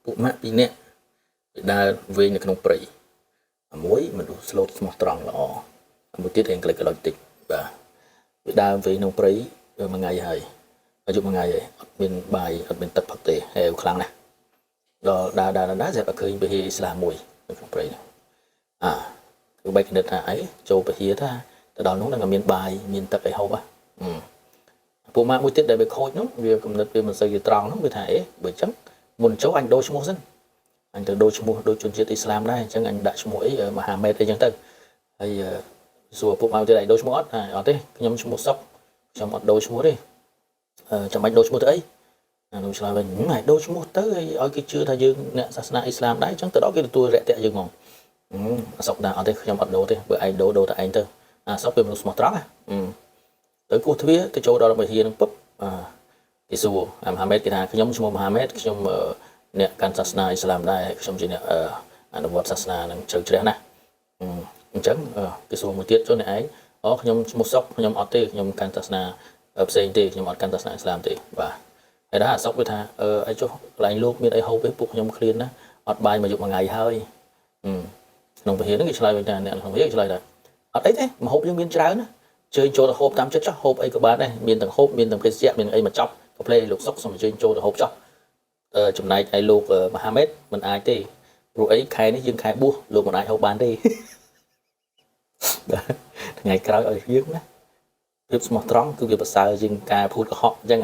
ពួកម៉ាក់ពីរនាក់ដើរវិញនៅក្នុងព្រៃមួយមនុស្សស្លូតស្មោះត្រង់ល្អមួយទៀតរៀងក្លេកក្លោចតិចបាទវាដើរវិញក្នុងព្រៃមួយថ្ងៃហើយអាយុមួយថ្ងៃហើយអត់មានបាយអត់មានទឹកផឹកទេហេវខ្លាំងណាស់ដល់ដើរស្រាប់តែឃើញវិហារអ៊ីស្លាមមួយនៅក្នុងព្រៃគឺបែកគណិតថាអីចូលវិហារថាទៅដល់នោះនឹងមានបាយមានទឹកឲ្យហូបពួកម៉ាក់មួយទៀតដែលវាខូចនោះវាគំនិតវាមិនសូវជាត្រង់នោះវាថាអេបើអញ្ចឹងមុនចូលអញដូរឈ្មោះសិនអញទៅដូរឈ្មោះដូចជនជាតិអ៊ីស្លាមដែរអញ្ចឹងអញដាក់ឈ្មោះអីមហាម៉េតអីចឹងទៅហើយសួរពួកម៉ាក់ទៀតឯងដូរឈ្មោះអត់ទេខ្ញុំឈ្មោះសុកខ្ញុំអត់ដូរឈ្មោះទេចាំបាច់ដូរឈ្មោះទៅអីនោះឆ្លើយវិញហើយដូរឈ្មោះទៅឲ្យគេជឿថាយើងអ្នកសាសនាអ៊ីស្លាមដែរអញ្ចឹងទៅដល់គេទទួលរាក់ទាក់យើងហ្មងសុកដែរអត់ទេខ្ញុំអត់ដូរទេបើឯងដូរតែឯងទៅសុកវាមនុស្សស្មោះត្រង់ទៅគោះទ្វារទៅចូលដល់វិហារនឹងពុបគេសួរមហាម៉េតគេថាខ្ញុំឈ្មោះមហាម៉េតខ្ញុំអ្នកកាន់សាសនាអ៊ីស្លាមដែរខ្ញុំជាអ្នកអនុវត្តសាសនានឹងជ្រៅជ្រះណាស់អញ្ចឹងគេសួរមួយទៀតចុះអ្នកឯងខ្ញុំឈ្មោះសុកខ្ញុំអត់ទេខ្ញុំកាន់សាសនាផ្សេងទេខ្ញុំអត់កាន់សាសនាអ៊ីស្លាមទេបាទហើយដល់អាសុកវាថាអីចុះកន្លែងលោកមានអីហូបទេពួកខ្ញុំឃ្លានណាអត់បាយមួយយប់មួយថ្ងៃហើយក្នុងវិហារហ្នឹងគេឆ្លើយវិញថាអ្នកក្នុងវិហារឆ្លើយថាអត់អីទេម្ហូបយើងមានច្រើនណាជើញចូលទៅហូបតាមចិត្តចុះហូបអីក៏បានដែរមានទាំងហូបមានទាំងភេសជ្ជៈមានអីមកចប់កាផ្លេលោកសុកសូមអញ្ជើញចូលទៅហូបចុះចំណែកឯលោកមហាម៉េតមិនអាចទេព្រោះអីខែនេះយើងខែបួសលោកមិនអាចហូបបានទេថ្ងៃក្រោយឲ្យយើងណាភាពស្មោះត្រង់គឺវាប្រសើរជាងការភូតកុហកអញ្ចឹង